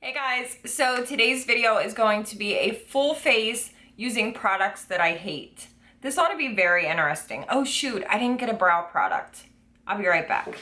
Hey guys, so today's video is going to be a full face using products that I hate. This ought to be very interesting. Oh shoot, I didn't get a brow product. I'll be right back.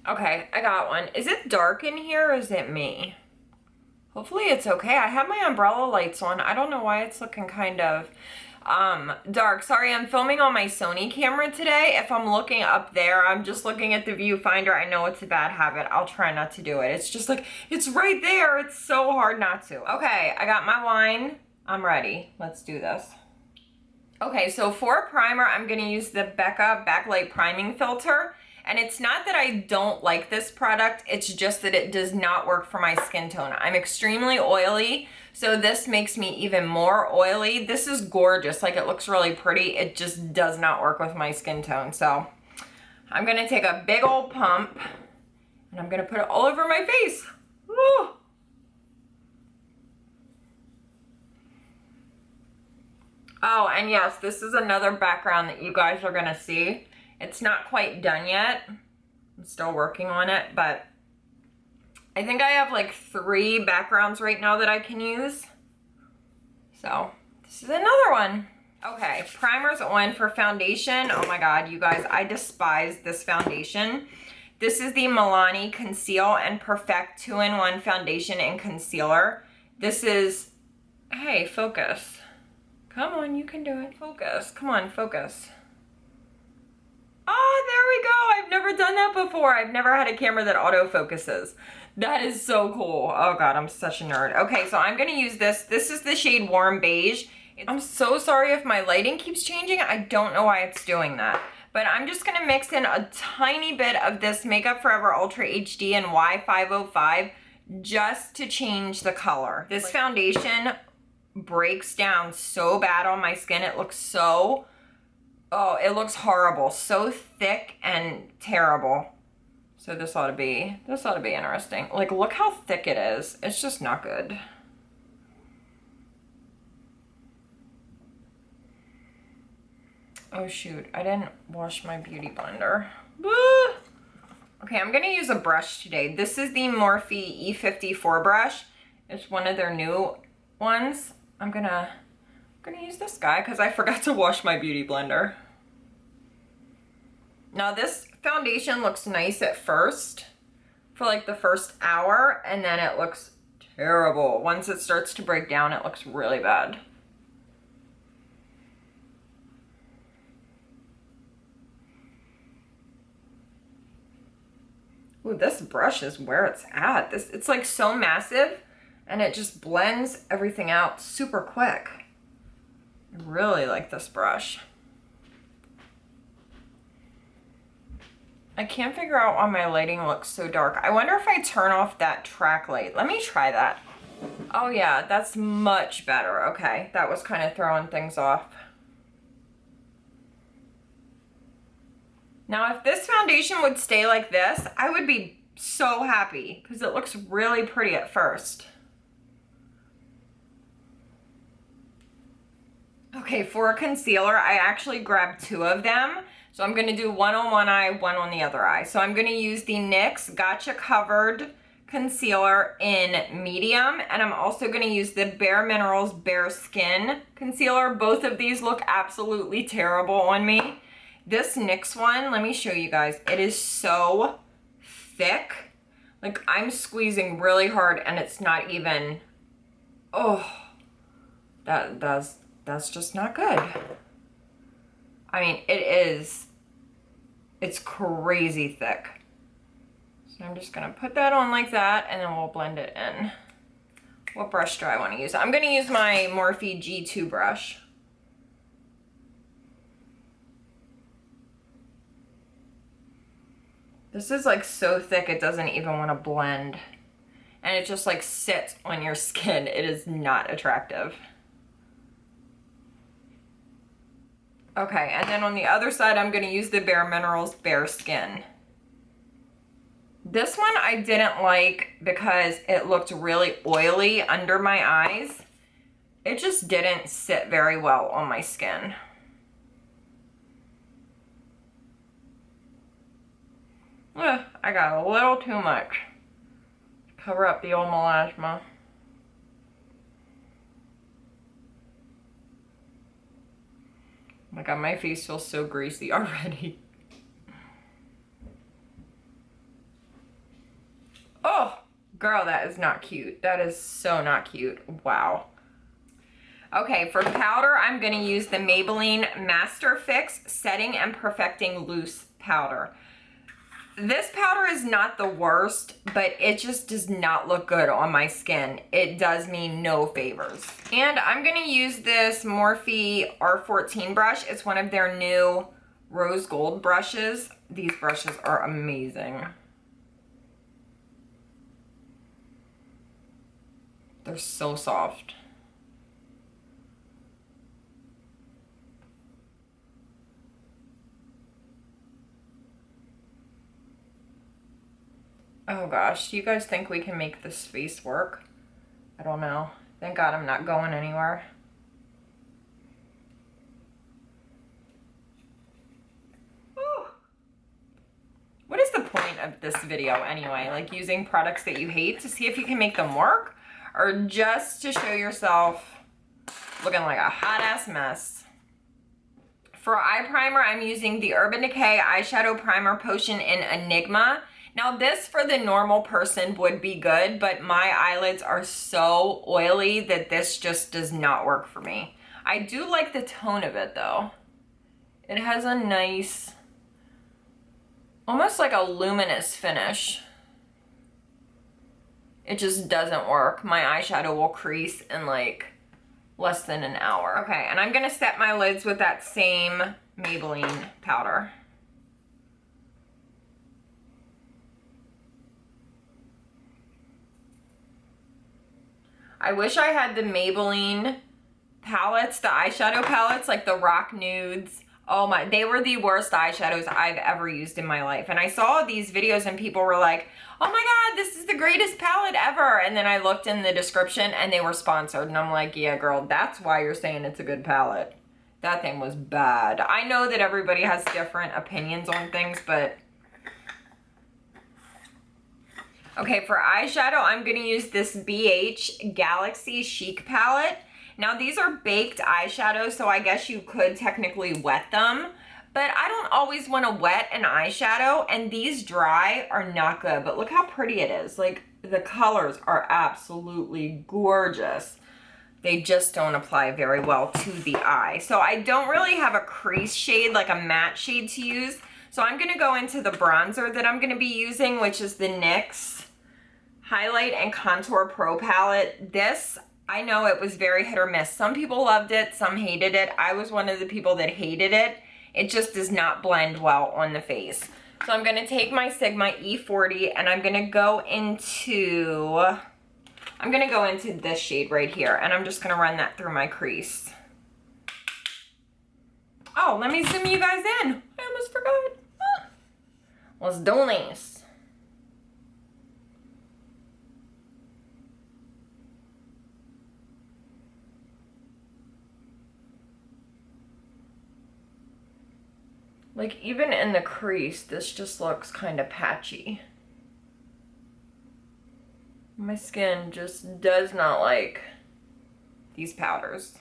Okay, I got one. Is it dark in here or is it me? Hopefully it's okay. I have my umbrella lights on. I don't know why it's looking kind of dark. Sorry, I'm filming on my Sony camera today. If I'm looking up there, I'm just looking at the viewfinder. I know it's a bad habit. I'll try not to do it. It's just like, it's right there. It's so hard not to. Okay, I got my wine. I'm ready. Let's do this. Okay, so for primer, I'm gonna use the Beca Backlight Priming Filter. And it's not that I don't like this product, it's just that it does not work for my skin tone. I'm extremely oily, so this makes me even more oily. This is gorgeous, like it looks really pretty. It just does not work with my skin tone. So I'm gonna take a big old pump and I'm gonna put it all over my face. Woo! Oh, and yes, this is another background that you guys are gonna see. It's not quite done yet. I'm still working on it, but I think I have like 3 backgrounds right now that I can use. So this is another one. Okay, primer's on. For foundation. Oh my God, you guys, I despise this foundation. This is the Milani Conceal and Perfect 2-in-1 foundation and concealer. This is, hey, focus. Come on, you can do it. Focus, come on, focus. Oh, there we go. I've never done that before. I've never had a camera that autofocuses. That is so cool. Oh God, I'm such a nerd. Okay, so I'm gonna use this. This is the shade Warm Beige. I'm so sorry if my lighting keeps changing. I don't know why it's doing that. But I'm just gonna mix in a tiny bit of this Makeup Forever Ultra HD and Y505 just to change the color. This foundation breaks down so bad on my skin. It looks so... oh, it looks horrible. So thick and terrible. So this ought to be interesting. Like, look how thick it is. It's just not good. Oh shoot, I didn't wash my beauty blender. Woo! Okay, I'm gonna use a brush today. This is the Morphe E54 brush. It's one of their new ones. I'm gonna use this guy because I forgot to wash my beauty blender. Now this foundation looks nice at first for like the first hour, and then it looks terrible. Once it starts to break down, it looks really bad. Ooh, this brush is where it's at. It's like so massive and it just blends everything out super quick. I really like this brush. I can't figure out why my lighting looks so dark. I wonder if I turn off that track light. Let me try that. Oh yeah, that's much better. Okay, that was kind of throwing things off. Now if this foundation would stay like this, I would be so happy because it looks really pretty at first. Okay, for a concealer, I actually grabbed 2 of them. So I'm gonna do one on one eye, one on the other eye. So I'm gonna use the NYX Gotcha Covered Concealer in medium, and I'm also gonna use the Bare Minerals Bare Skin Concealer. Both of these look absolutely terrible on me. This NYX one, let me show you guys. It is so thick. Like, I'm squeezing really hard and it's not even, oh, that's just not good. I mean, it's crazy thick. So I'm just gonna put that on like that and then we'll blend it in. What brush do I wanna use? I'm gonna use my Morphe G2 brush. This is like so thick it doesn't even wanna blend. And it just like sits on your skin. It is not attractive. Okay, and then on the other side, I'm gonna use the Bare Minerals Bare Skin. This one I didn't like because it looked really oily under my eyes. It just didn't sit very well on my skin. I got a little too much. Cover up the old melasma. Oh my god, my face feels so greasy already. Oh, girl, that is not cute. That is so not cute. Wow. Okay, for powder, I'm going to use the Maybelline Master Fix Setting and Perfecting Loose Powder. This powder is not the worst, but it just does not look good on my skin. It does me no favors. And I'm going to use this Morphe R14 brush. It's one of their new rose gold brushes. These brushes are amazing. They're so soft. Oh gosh, do you guys think we can make this face work? I don't know. Thank God I'm not going anywhere. Ooh. What is the point of this video anyway? Like using products that you hate to see if you can make them work? Or just to show yourself looking like a hot ass mess? For eye primer, I'm using the Urban Decay Eyeshadow Primer Potion-Enigma. Now this for the normal person would be good, but my eyelids are so oily that this just does not work for me. I do like the tone of it though. It has a nice, almost like a luminous finish. It just doesn't work. My eyeshadow will crease in like less than an hour. Okay, and I'm gonna set my lids with that same Maybelline powder. I wish I had the Maybelline palettes, the eyeshadow palettes, like the Rock Nudes. Oh my, they were the worst eyeshadows I've ever used in my life. And I saw these videos and people were like, oh my God, this is the greatest palette ever. And then I looked in the description and they were sponsored. And I'm like, yeah, girl, that's why you're saying it's a good palette. That thing was bad. I know that everybody has different opinions on things, but... Okay, for eyeshadow, I'm going to use this BH Galaxy Chic palette. Now, these are baked eyeshadows, so I guess you could technically wet them. But I don't always want to wet an eyeshadow, and these dry are not good. But look how pretty it is. Like, the colors are absolutely gorgeous. They just don't apply very well to the eye. So I don't really have a crease shade, like a matte shade to use. So I'm going to go into the bronzer that I'm going to be using, which is the NYX Highlight and Contour Pro palette. This, I know it was very hit or miss. Some people loved it, some hated it. I was one of the people that hated it. It just does not blend well on the face. So I'm going to take my Sigma E40 and I'm going to go into this shade right here, and I'm just going to run that through my crease. Oh, let me zoom you guys in. I almost forgot. Ah. Let's do this. Like, even in the crease, this just looks kind of patchy. My skin just does not like these powders.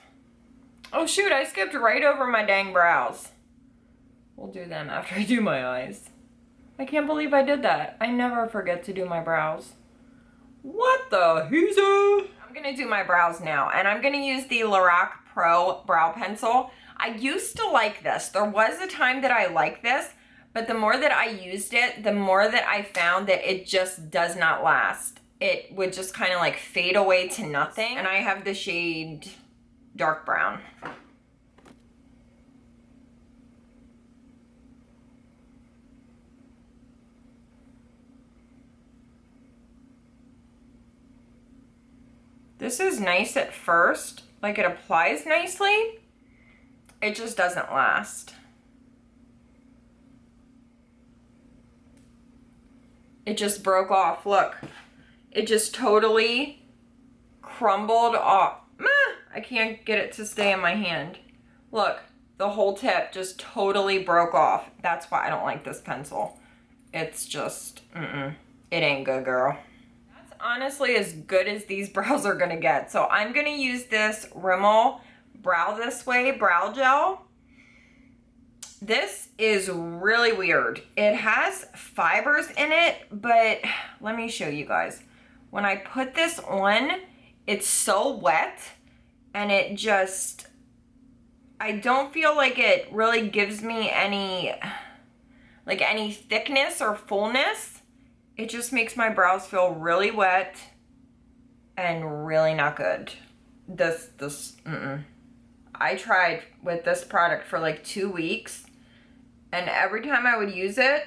Oh shoot, I skipped right over my dang brows. We'll do them after I do my eyes. I can't believe I did that. I never forget to do my brows. What the heezer? I'm gonna do my brows now, and I'm gonna use the Lorac Pro Brow Pencil. I used to like this. There was a time that I liked this, but the more that I used it, the more that I found that it just does not last. It would just kind of like fade away to nothing. And I have the shade dark brown. This is nice at first, like it applies nicely. It just doesn't last. It just broke off, look. It just totally crumbled off. I can't get it to stay in my hand. Look, the whole tip just totally broke off. That's why I don't like this pencil. It's just, it ain't good, girl. That's honestly as good as these brows are gonna get. So I'm gonna use this Rimmel Brow This Way brow gel. This is really weird. It has fibers in it, but let me show you guys. When I put this on, it's so wet and it just, I don't feel like it really gives me any, like any thickness or fullness. It just makes my brows feel really wet and really not good. I tried with this product for like 2 weeks, and every time I would use it,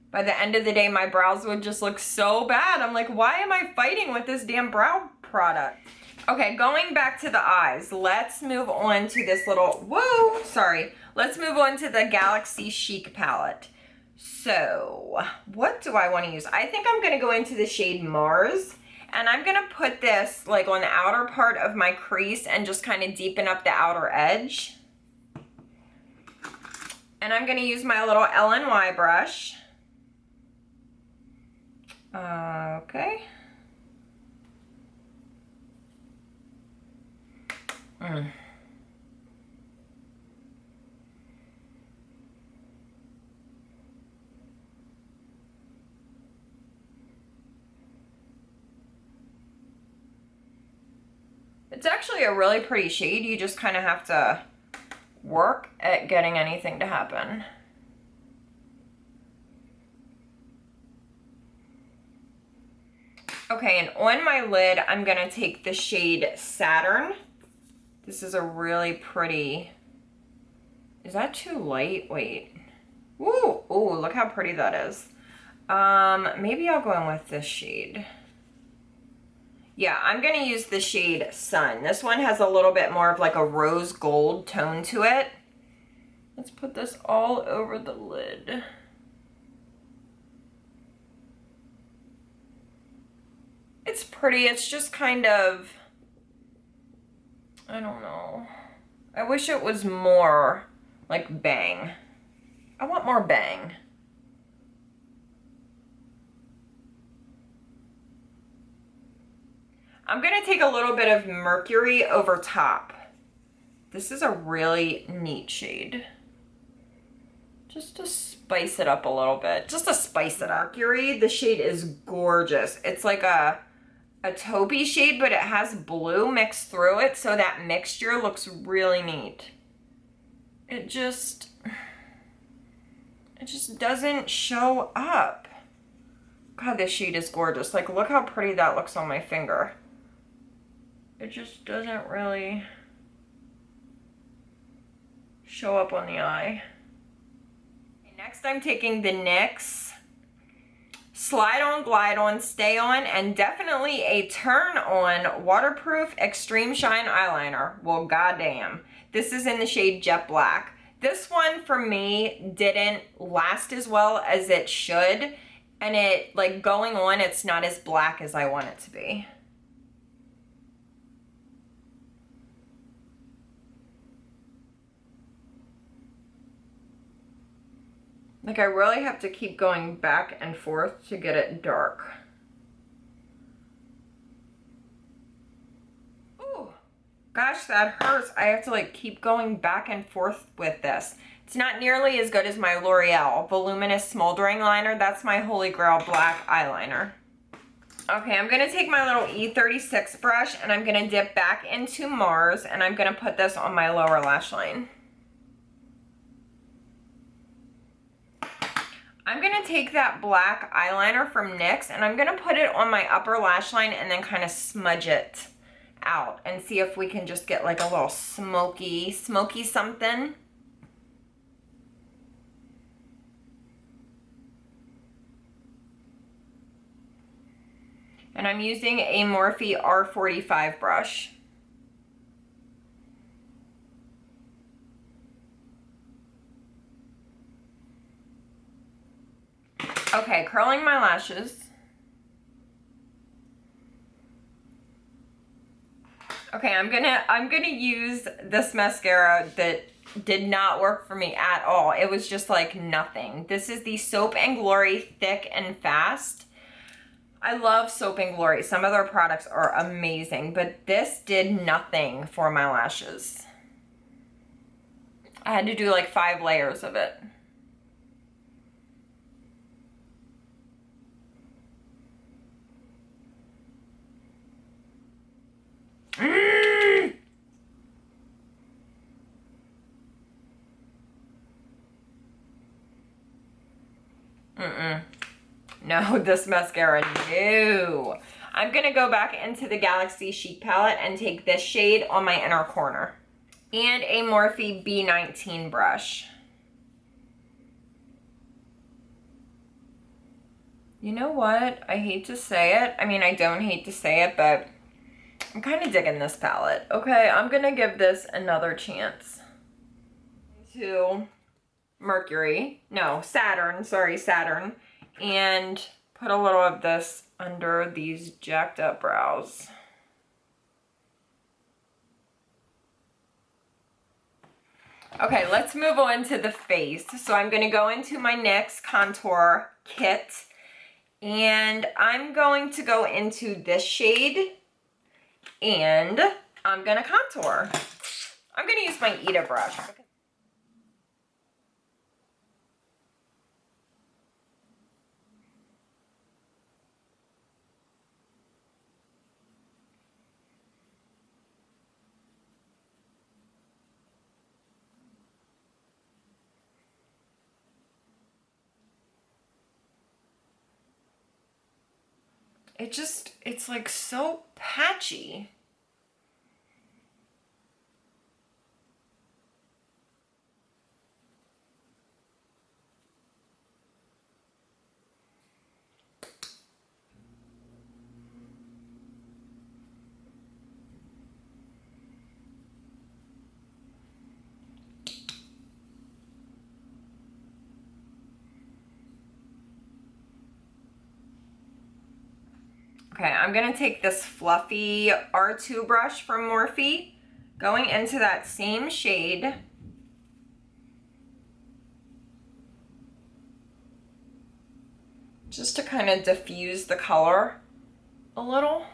by the end of the day, my brows would just look so bad. I'm like, why am I fighting with this damn brow product? Okay, going back to the eyes, let's move on to this little, let's move on to the Galaxy Chic palette. So, what do I want to use? I think I'm going to go into the shade Mars, and I'm going to put this like on the outer part of my crease and just kind of deepen up the outer edge. And I'm going to use my little LNY brush. Okay. It's actually a really pretty shade. You just kind of have to work at getting anything to happen. Okay, and on my lid, I'm gonna take the shade Saturn. This is a really pretty, is that too light? Wait. Ooh, look how pretty that is. Maybe I'll go in with this shade. Yeah, I'm gonna use the shade Sun. This one has a little bit more of like a rose gold tone to it. Let's put this all over the lid. It's pretty, it's just kind of, I don't know. I wish it was more like bang. I want more bang. I'm gonna take a little bit of Mercury over top. This is a really neat shade. Just to spice it up a little bit. Just to spice it up. Mercury, the shade is gorgeous. It's like a taupey shade, but it has blue mixed through it, so that mixture looks really neat. It just doesn't show up. God, this shade is gorgeous. Like, look how pretty that looks on my finger. It just doesn't really show up on the eye. Next, I'm taking the NYX Slide On, Glide On, Stay On, and definitely a Turn On Waterproof Extreme Shine Eyeliner. Well, goddamn. This is in the shade Jet Black. This one, for me, didn't last as well as it should. And it, like, going on, it's not as black as I want it to be. Like, I really have to keep going back and forth to get it dark. Ooh, gosh, that hurts. I have to like keep going back and forth with this. It's not nearly as good as my L'Oreal Voluminous Smoldering Liner. That's my Holy Grail black eyeliner. Okay, I'm gonna take my little E36 brush and I'm gonna dip back into Mars and I'm gonna put this on my lower lash line. I'm gonna take that black eyeliner from NYX and I'm gonna put it on my upper lash line and then kind of smudge it out and see if we can just get like a little smoky something. And I'm using a Morphe R45 brush. Okay, curling my lashes. Okay, I'm gonna use this mascara that did not work for me at all. It was just like nothing. This is the Soap and Glory Thick and Fast. I love Soap and Glory. Some of their products are amazing, but this did nothing for my lashes. I had to do like 5 layers of it. No, this mascara, no. I'm gonna go back into the Galaxy Chic palette and take this shade on my inner corner. And a Morphe B19 brush. You know what? I hate to say it. I mean, I don't hate to say it, but I'm kind of digging this palette. Okay, I'm gonna give this another chance. To Mercury, no, Saturn, sorry, Saturn. And put a little of this under these jacked up brows. Okay, let's move on to the face. So I'm gonna go into my NYX contour kit and I'm going to go into this shade and I'm gonna contour. I'm gonna use my Ita brush. It's like so patchy. Okay, I'm gonna take this fluffy R2 brush from Morphe, going into that same shade. Just to kind of diffuse the color a little.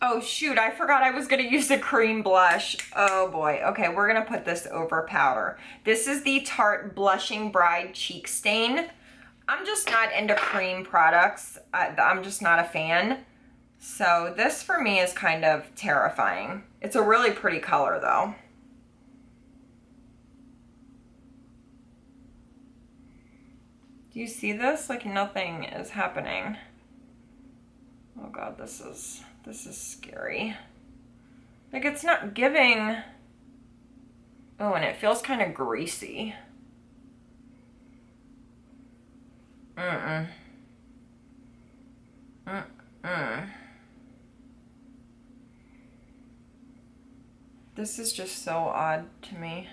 Oh shoot, I forgot I was gonna use a cream blush. Oh boy, okay, we're gonna put this over powder. This is the Tarte Blushing Bride Cheek Stain. I'm just not into cream products. I'm just not a fan. So this for me is kind of terrifying. It's a really pretty color though. Do you see this? Like nothing is happening. Oh God, this is scary. Like it's not giving. Oh, and it feels kind of greasy. This is just so odd to me.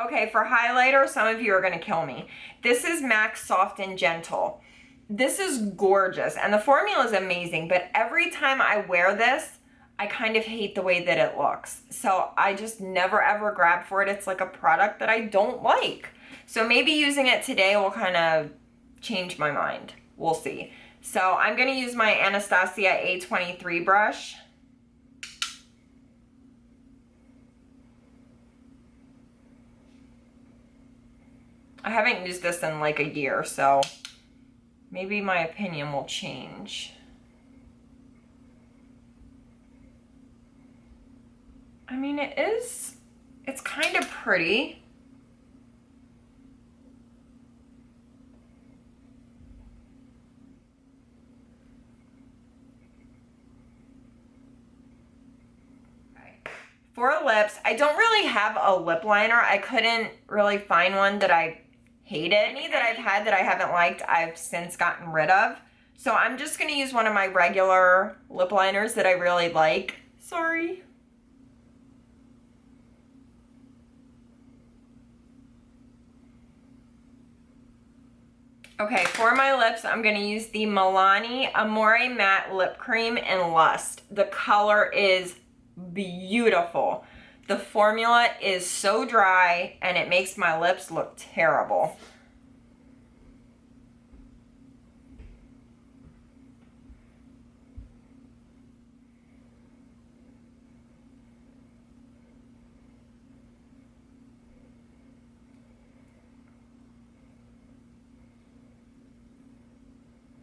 Okay, for highlighter, some of you are gonna kill me. This is MAC Soft and Gentle. This is gorgeous, and the formula is amazing, but every time I wear this, I kind of hate the way that it looks. So I just never ever grab for it. It's like a product that I don't like. So maybe using it today will kind of change my mind. We'll see. So I'm gonna use my Anastasia A23 brush. I haven't used this in like a year, so maybe my opinion will change. I mean, it's kind of pretty. For lips, I don't really have a lip liner. I couldn't really find one that I hated. Any that I've had that I haven't liked, I've since gotten rid of. So I'm just gonna use one of my regular lip liners that I really like. Sorry. Okay, for my lips, I'm gonna use the Milani Amore Matte Lip Cream in Lust. The color is beautiful. the formula is so dry and it makes my lips look terrible.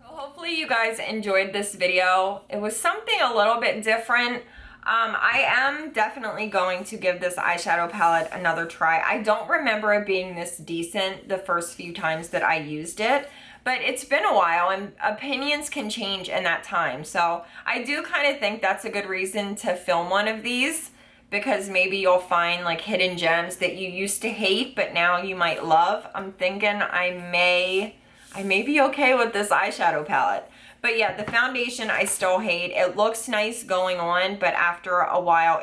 Hopefully you guys enjoyed this video. It was something a little bit different. I am definitely going to give this eyeshadow palette another try. I don't remember it being this decent the first few times that I used it, but it's been a while and opinions can change in that time. So I do kind of think that's a good reason to film one of these, because maybe you'll find like hidden gems that you used to hate but now you might love. I'm thinking I may be okay with this eyeshadow palette. But yeah, the foundation I still hate. It looks nice going on, but after a while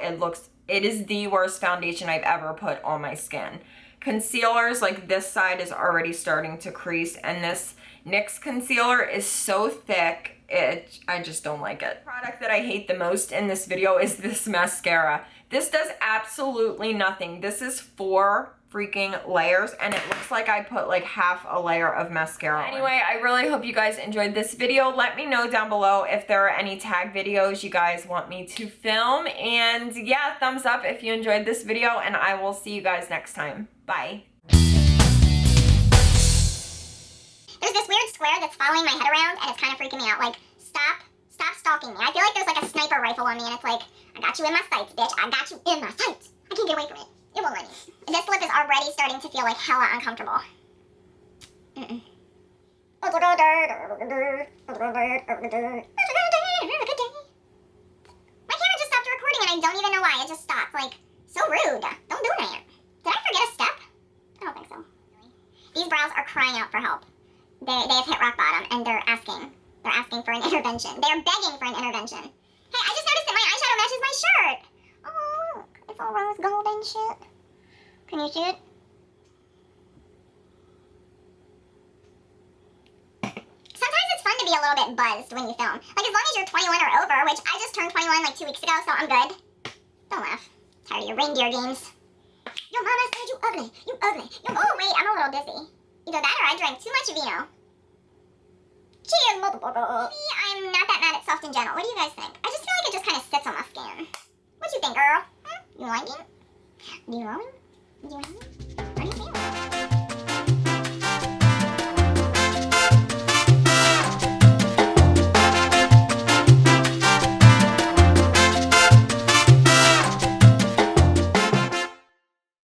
it is the worst foundation I've ever put on my skin. Concealers, like this side is already starting to crease, and this NYX concealer is so thick, I just don't like it. The product that I hate the most in this video is this mascara. This does absolutely nothing. This is 4 freaking layers, and it looks like I put like half a layer of mascara on. Anyway, I really hope you guys enjoyed this video. Let me know down below if there are any tag videos you guys want me to film, and yeah, thumbs up if you enjoyed this video, and I will see you guys next time. Bye. There's this weird square that's following my head around, and it's kind of freaking me out. Like, stop stalking me. I feel like there's like a sniper rifle on me, and it's like, I got you in my sights, bitch. I got you in my sights. I can't get away from it. It won't let me. This lip is already starting to feel like hella uncomfortable. My camera just stopped recording and I don't even know why. It just stopped. Like, so rude. Don't do that. Did I forget a step? I don't think so. These brows are crying out for help. They've hit rock bottom and they're asking for an intervention. They're begging for an intervention. Hey, I just noticed that my eyeshadow matches my shirt. Oh, look. It's all rose gold and shit. Can you see it? Sometimes it's fun to be a little bit buzzed when you film. Like, as long as you're 21 or over, which I just turned 21 like 2 weeks ago, so I'm good. Don't laugh. Tired of your reindeer games. Your mama said you ugly. You ugly. Oh, wait, I'm a little dizzy. Either that or I drank too much vino. Cheers, motherfucker. See, I'm not that mad at Soft and Gentle. What do you guys think? I just feel like it just kind of sits on my skin. What you think, girl? You like it? Do you like it? Do you like it?